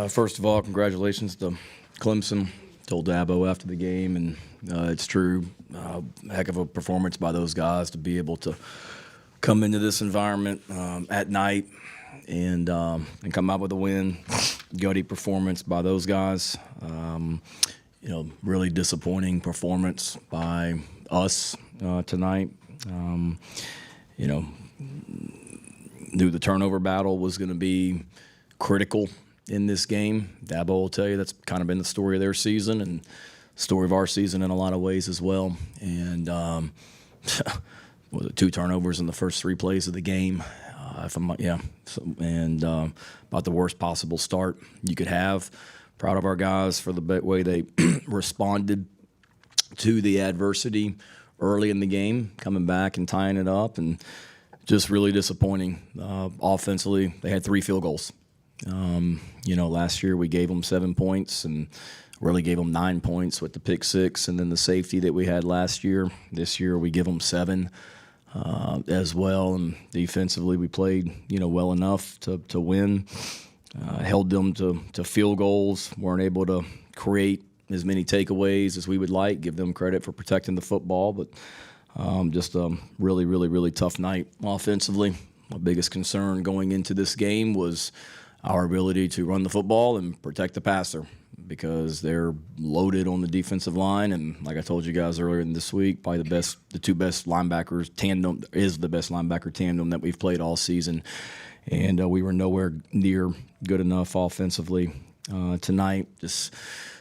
First of all, congratulations to Clemson. Told Dabo after the game, and it's true. Heck of a performance by those guys to be able to come into this environment at night and come out with a win. Gutty performance by those guys. Really disappointing performance by us tonight. Knew the turnover battle was going to be critical in this game. Dabo will tell you that's kind of been the story of their season and story of our season in a lot of ways as well. And was it 2 turnovers in the first 3 plays of the game? About the worst possible start you could have. Proud of our guys for the way they responded to the adversity early in the game, coming back and tying it up, and just really disappointing. Offensively, they had 3 field goals. Last year we gave them 7 points and really gave them 9 points with the pick 6 and then the safety that we had last year. This year we give them 7 as well. And defensively we played, well enough to win. Held them to field goals. Weren't able to create as many takeaways as we would like. Give them credit for protecting the football, but just a really, really, really tough night offensively. My biggest concern going into this game was our ability to run the football and protect the passer because they're loaded on the defensive line. And like I told you guys earlier in this week, probably the 2 best linebackers tandem is the best linebacker tandem that we've played all season. And we were nowhere near good enough offensively tonight. Just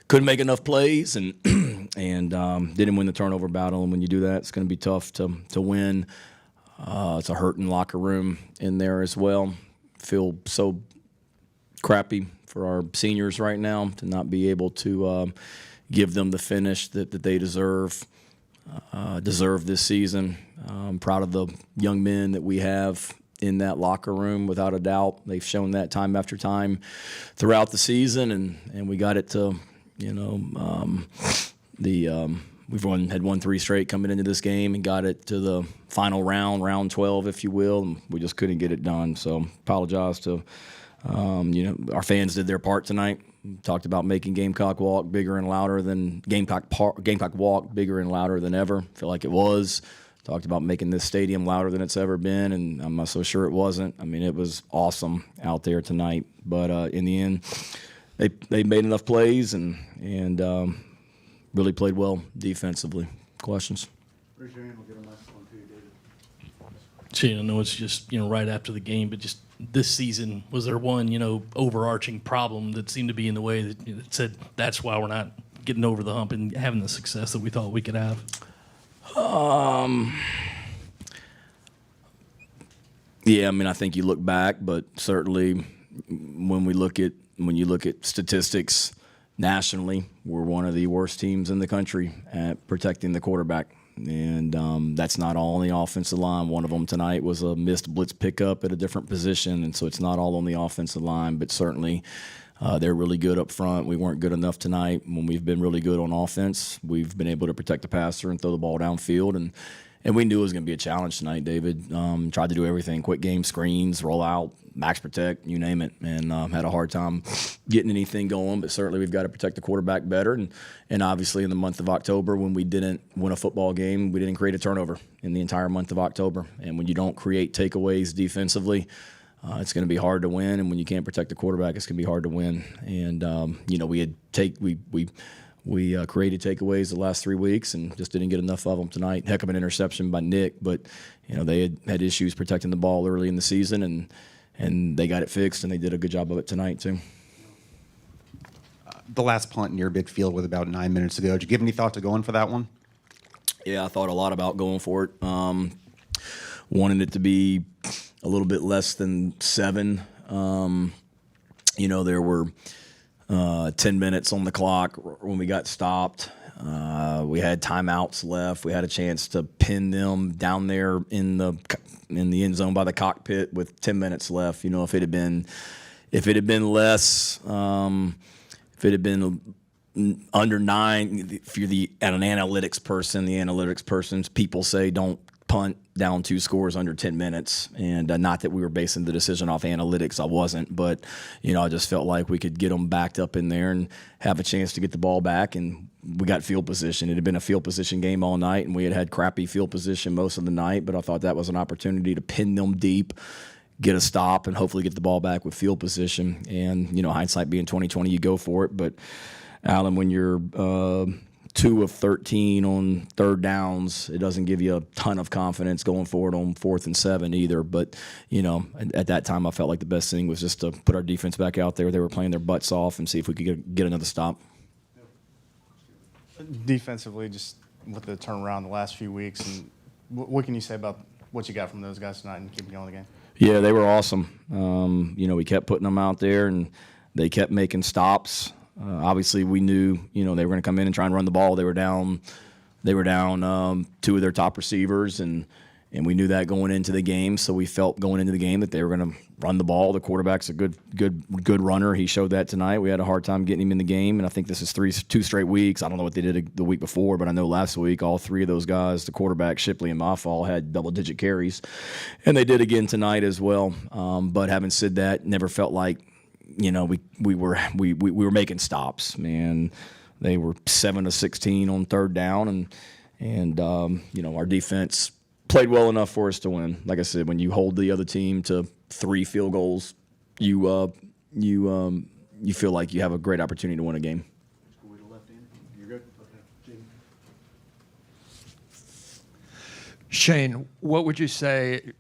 couldn't make enough plays and didn't win the turnover battle. And when you do that, it's going to be tough to win. It's a hurting locker room in there as well. Feel so crappy for our seniors right now to not be able to give them the finish that they deserve this season. I'm proud of the young men that we have in that locker room, without a doubt. They've shown that time after time throughout the season, and we got it to, had won 3 straight coming into this game and got it to the final round 12, if you will, and we just couldn't get it done. So apologize to, our fans did their part tonight. Talked about making Gamecock Walk bigger and louder than Gamecock Walk bigger and louder than ever. Feel like it was. Talked about making this stadium louder than it's ever been, and I'm not so sure it wasn't. I mean, it was awesome out there tonight. But in the end, they made enough plays and really played well defensively. Questions? Raise your hand. We'll get a microphone to you, David. Shane, I know it's just right after the game, but just this season, was there one overarching problem that seemed to be in the way that said that's why we're not getting over the hump and having the success that we thought we could have? Yeah, I mean, I think you look back, but certainly when you look at statistics nationally, we're one of the worst teams in the country at protecting the quarterback. And that's not all on the offensive line. One of them tonight was a missed blitz pickup at a different position, and so it's not all on the offensive line, but certainly they're really good up front. We weren't good enough tonight. When we've been really good on offense, we've been able to protect the passer and throw the ball downfield, and we knew it was going to be a challenge tonight, David. Tried to do everything, quick game screens, roll out, max protect, you name it, and had a hard time getting anything going. But certainly we've got to protect the quarterback better. And obviously in the month of October, when we didn't win a football game, we didn't create a turnover in the entire month of October. And when you don't create takeaways defensively, it's going to be hard to win. And when you can't protect the quarterback, it's going to be hard to win. And we created takeaways the last 3 weeks and just didn't get enough of them tonight. Heck of an interception by Nick, but they had issues protecting the ball early in the season, and they got it fixed, and they did a good job of it tonight too. The last punt near midfield with about 9 minutes to go. Did you give any thought to going for that one? Yeah, I thought a lot about going for it. Wanted it to be a little bit less than 7. There were 10 minutes on the clock when we got stopped. We had timeouts left. We had a chance to pin them down there in the end zone by the cockpit with 10 minutes left. If it had been less, if it had been under 9, if you're an analytics person, people say don't punt down 2 scores under 10 minutes. And not that we were basing the decision off analytics. I wasn't. But, I just felt like we could get them backed up in there and have a chance to get the ball back. And we got field position. It had been a field position game all night, and we had crappy field position most of the night. But I thought that was an opportunity to pin them deep, get a stop, and hopefully get the ball back with field position. And, hindsight being 20/20, you go for it. But, Alan, when you're 2 of 13 on third downs, it doesn't give you a ton of confidence going forward on 4th and 7 either. But, at that time I felt like the best thing was just to put our defense back out there. They were playing their butts off, and see if we could get another stop. Defensively, just with the turnaround the last few weeks, and what can you say about what you got from those guys tonight and keeping going the game? Yeah, they were awesome. We kept putting them out there, and they kept making stops. Obviously, we knew, they were going to come in and try and run the ball. They were down 2 of their top receivers, and we knew that going into the game. So we felt going into the game that they were going to run the ball. The quarterback's a good runner. He showed that tonight. We had a hard time getting him in the game, and I think this is 2 straight weeks. I don't know what they did the week before, but I know last week all 3 of those guys, the quarterback, Shipley, and Mafal, had double-digit carries, and they did again tonight as well. But having said that, never felt like we were making stops, man. They were 7 of 16 on third down, and our defense played well enough for us to win. Like I said, when you hold the other team to 3 field goals, you feel like you have a great opportunity to win a game. Shane, what would you say?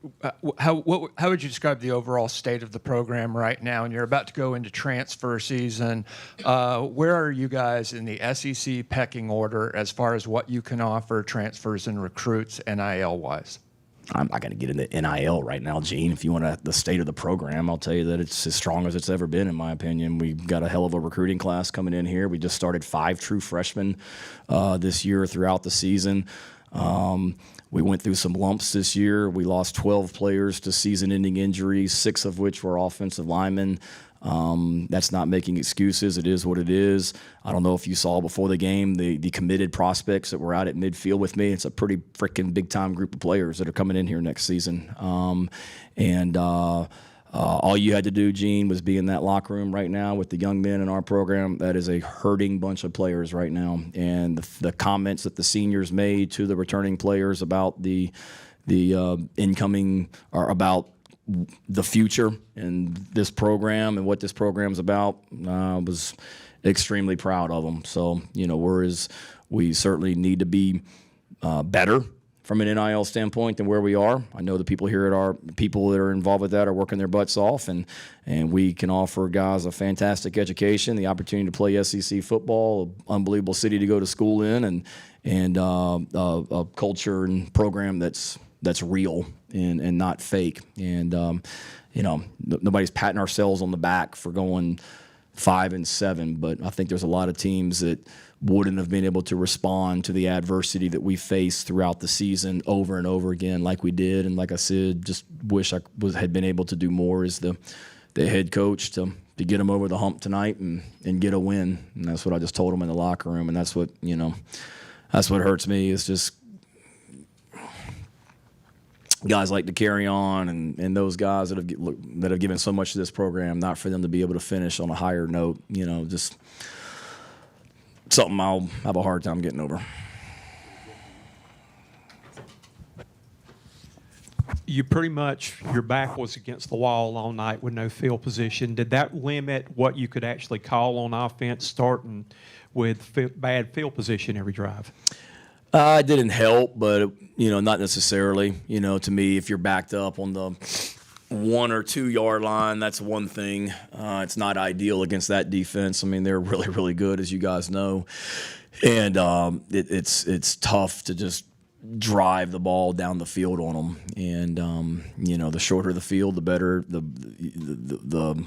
How would you describe the overall state of the program right now? And you're about to go into transfer season. Where are you guys in the SEC pecking order as far as what you can offer transfers and recruits NIL wise? I'm not going to get into NIL right now, Gene. If you want the state of the program, I'll tell you that it's as strong as it's ever been, in my opinion. We've got a hell of a recruiting class coming in here. We just started 5 true freshmen this year throughout the season. We went through some lumps this year. We lost 12 players to season-ending injuries, 6 of which were offensive linemen. That's not making excuses. It is what it is. I don't know if you saw before the game the committed prospects that were out at midfield with me. It's a pretty freaking big-time group of players that are coming in here next season. All you had to do, Gene, was be in that locker room right now with the young men in our program. That is a hurting bunch of players right now. And the comments that the seniors made to the returning players about the incoming, or about the future and this program and what this program's about, was extremely proud of them. So, whereas we certainly need to be better from an NIL standpoint than where we are. I know the people here people that are involved with that are working their butts off, and we can offer guys a fantastic education, the opportunity to play SEC football, an unbelievable city to go to school in, and a culture and program that's real and not fake. And nobody's patting ourselves on the back for going 5 and 7, but I think there's a lot of teams that wouldn't have been able to respond to the adversity that we faced throughout the season over and over again like we did. And like I said, just wish I had been able to do more as the head coach to get them over the hump tonight and get a win. And that's what I just told them in the locker room. And that's what hurts me, is just guys like to carry on, and those guys that have given so much to this program, not for them to be able to finish on a higher note, just something I'll have a hard time getting over. You pretty much, your back was against the wall all night with no field position. Did that limit what you could actually call on offense, starting with bad field position every drive? It didn't help, but not necessarily. To me, if you're backed up on the 1 or 2 yard line, that's one thing. It's not ideal against that defense. I mean, they're really, really good, as you guys know, and it's tough to just drive the ball down the field on them. And the shorter the field, the better the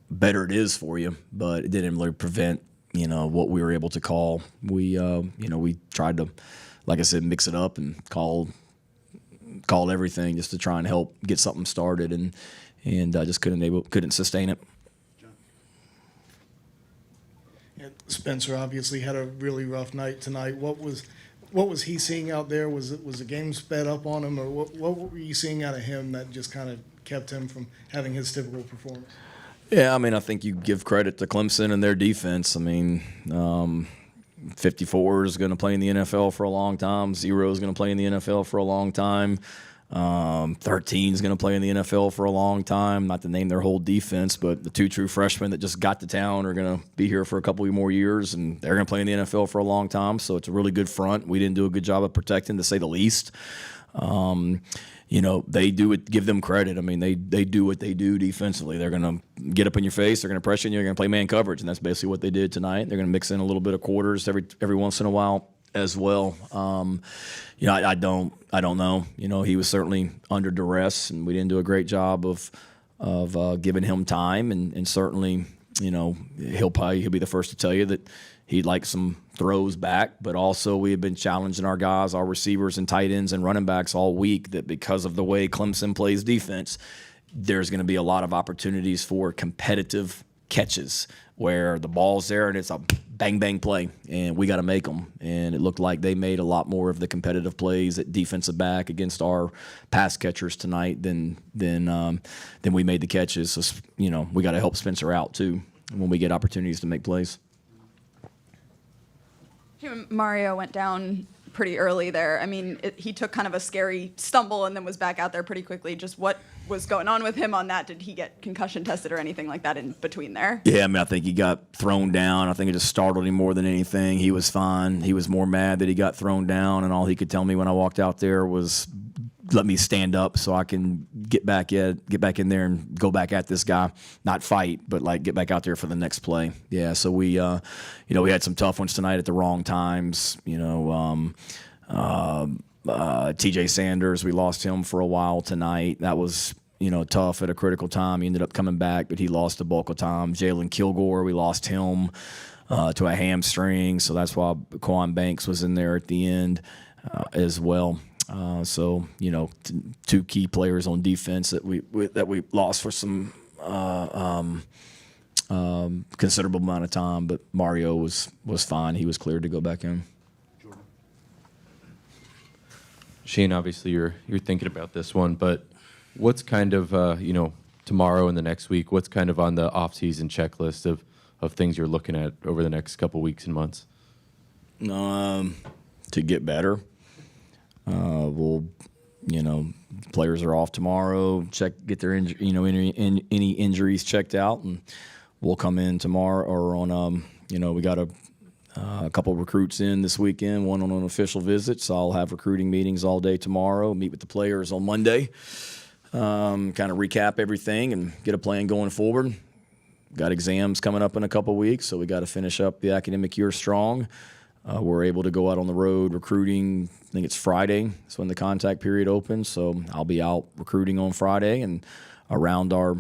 better it is for you. But it didn't really prevent what we were able to call. We tried to, like I said, mix it up and called everything just to try and help get something started, and just couldn't sustain it. Yeah, Spencer obviously had a really rough night tonight. What was what was he seeing out there? Was the game sped up on him, or what were you seeing out of him that just kind of kept him from having his typical performance? Yeah, I mean, I think you give credit to Clemson and their defense. I mean, 54 is going to play in the NFL for a long time. 0 is going to play in the NFL for a long time. 13 is going to play in the NFL for a long time. Not to name their whole defense, but the 2 true freshmen that just got to town are going to be here for a couple of more years, and they're going to play in the NFL for a long time. So it's a really good front. We didn't do a good job of protecting, to say the least. They do it. Give them credit. I mean, they do what they do defensively. They're going to get up in your face. They're going to pressure you. They're going to play man coverage, and that's basically what they did tonight. They're going to mix in a little bit of quarters every once in a while as well. I don't know. He was certainly under duress, and we didn't do a great job of giving him time. And certainly, he'll be the first to tell you that he'd like some throws back, but also we have been challenging our guys, our receivers and tight ends and running backs all week, that because of the way Clemson plays defense, there's going to be a lot of opportunities for competitive catches where the ball's there and it's a bang, bang play, and we got to make them. And it looked like they made a lot more of the competitive plays at defensive back against our pass catchers tonight than we made the catches. So, we got to help Spencer out too when we get opportunities to make plays. Mario went down pretty early there. I mean, he took kind of a scary stumble and then was back out there pretty quickly. Just what was going on with him on that? Did he get concussion tested or anything like that in between there? Yeah, I mean, I think he got thrown down. I think it just startled him more than anything. He was fine. He was more mad that he got thrown down, and all he could tell me when I walked out there was, let me stand up so I can get back in there and go back at this guy, not fight, but like get back out there for the next play. Yeah, so we had some tough ones tonight at the wrong times. TJ Sanders, we lost him for a while tonight. That was tough at a critical time. He ended up coming back, but he lost the bulk of time. Jalen Kilgore, we lost him to a hamstring, so that's why Quan Banks was in there at the end as well. So 2 key players on defense that we lost for some considerable amount of time, but Mario was fine. He was cleared to go back in. Shane, obviously you're thinking about this one, but what's kind of tomorrow and the next week? What's kind of on the off-season checklist of things you're looking at over the next couple weeks and months? To get better. Players are off tomorrow. Get their any injuries checked out, and we'll come in tomorrow or on. We got a couple of recruits in this weekend. One on an official visit, so I'll have recruiting meetings all day tomorrow. Meet with the players on Monday. Kind of recap everything and get a plan going forward. Got exams coming up in a couple of weeks, so we got to finish up the academic year strong. We're able to go out on the road recruiting. I think it's Friday. That's when the contact period opens. So I'll be out recruiting on Friday and around our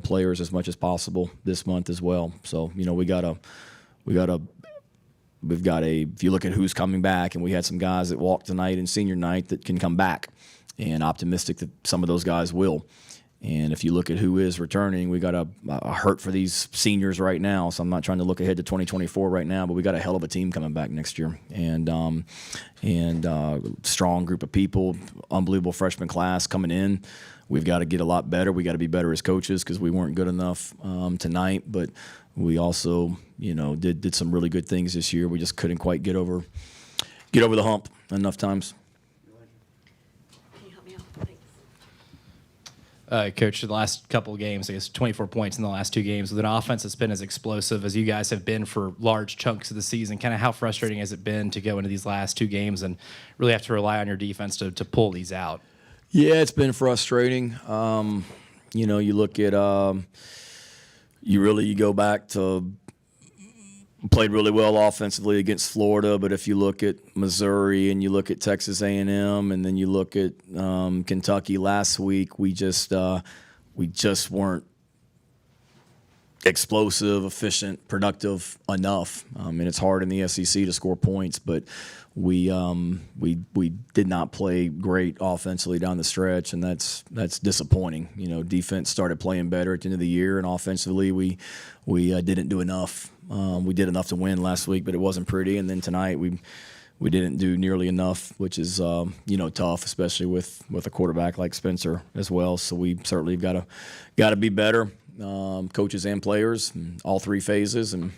players as much as possible this month as well. So if you look at who's coming back, and we had some guys that walked tonight in senior night that can come back, and optimistic that some of those guys will. And if you look at who is returning, we got a hurt for these seniors right now. So I'm not trying to look ahead to 2024 right now, but we got a hell of a team coming back next year, and strong group of people, unbelievable freshman class coming in. We've got to get a lot better. We got to be better as coaches because we weren't good enough tonight. But we also, did some really good things this year. We just couldn't quite get over the hump enough times. Coach, the last couple of games, I guess 24 points in the last 2 games, with an offense that's been as explosive as you guys have been for large chunks of the season. Kind of how frustrating has it been to go into these last 2 games and really have to rely on your defense to pull these out? Yeah, it's been frustrating. You look at you go back to played really well offensively against Florida, but if you look at Missouri and you look at Texas A&M and then you look at Kentucky last week, we just weren't explosive, efficient, productive enough. And it's hard in the SEC to score points, but we did not play great offensively down the stretch, and that's disappointing. Defense started playing better at the end of the year, and offensively we didn't do enough. We did enough to win last week, but it wasn't pretty. And then tonight we we didn't do nearly enough, which is tough, especially with a quarterback like Spencer as well. So we certainly got to be better, coaches and players, in all three phases, and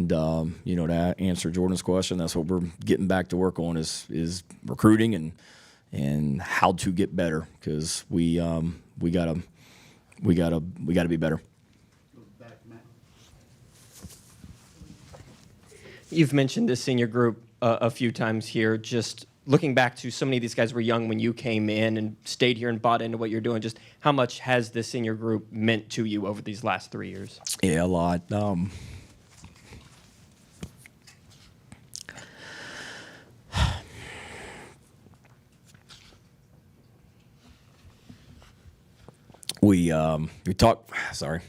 to answer Jordan's question, that's what we're getting back to work on is recruiting and how to get better, because we gotta be better. You've mentioned this senior group a few times here. Just looking back to so many of these guys were young when you came in and stayed here and bought into what you're doing. Just how much has this senior group meant to you over these last 3 years? Yeah, a lot. We talked. Sorry.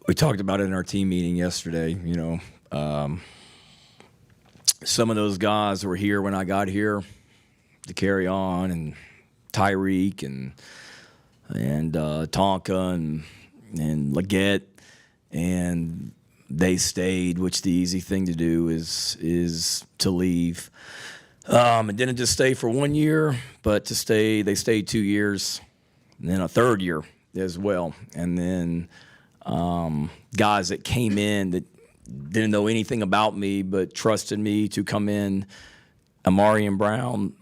We talked about it in our team meeting yesterday. Some of those guys were here when I got here to carry on, and Tyreek and Tonka and Leggett, and they stayed, which the easy thing to do is to leave. And didn't just stay for 1 year, but they stayed 2 years, and then a third year as well. And then guys that came in that didn't know anything about me but trusted me to come in, Amarian Brown,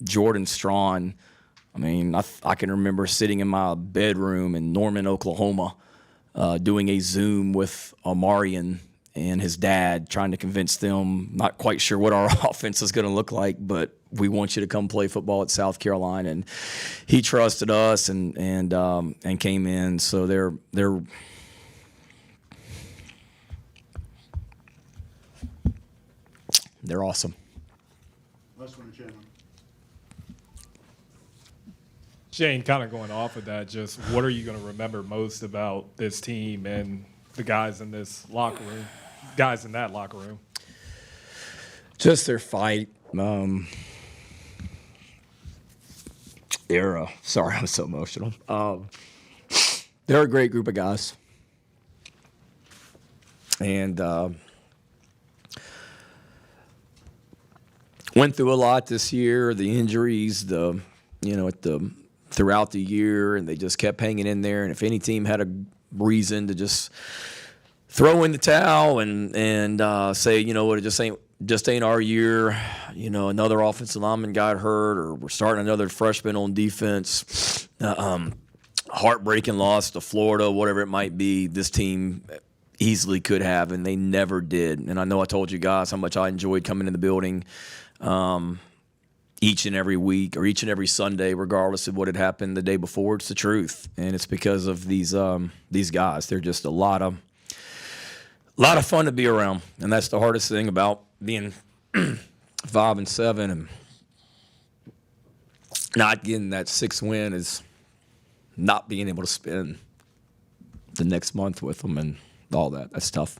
Jordan Strawn. I mean, I can remember sitting in my bedroom in Norman, Oklahoma, doing a Zoom with Amarian and his dad, trying to convince them, not quite sure what our offense is going to look like, but we want you to come play football at South Carolina. And he trusted us and came in. So they're awesome. Shane, kind of going off of that, just what are you going to remember most about this team and the guys in that locker room? Just their fight. Sorry, I'm so emotional. They're a great group of guys. And went through a lot this year, the injuries, throughout the year, and they just kept hanging in there. And if any team had a reason to just throw in the towel and say, what, it just ain't our year. Another offensive lineman got hurt, or we're starting another freshman on defense. Heartbreaking loss to Florida, whatever it might be. This team easily could have, and they never did. And I know I told you guys how much I enjoyed coming in the building each and every week or each and every Sunday, regardless of what had happened the day before. It's the truth, and it's because of these guys. They're just a lot of fun to be around, and that's the hardest thing about being 5-7 and not getting that 6th win is not being able to spend the next month with them and all that. That's tough.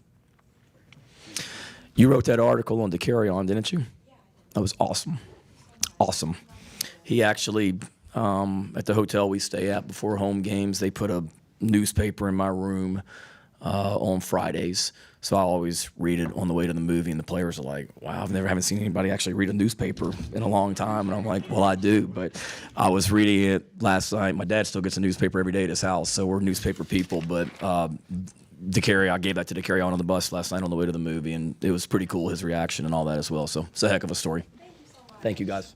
You wrote that article on the Carry On, didn't you? Yeah. That was awesome. Awesome. He actually, at the hotel we stay at before home games, they put a newspaper in my room on Fridays. So I always read it on the way to the movie, and the players are like, wow, haven't seen anybody actually read a newspaper in a long time. And I'm like, well, I do, but I was reading it last night. My dad still gets a newspaper every day at his house, so we're newspaper people. But I gave that to the Carry On the bus last night on the way to the movie, and it was pretty cool, his reaction and all that as well. So it's a heck of a story. Thank you, guys.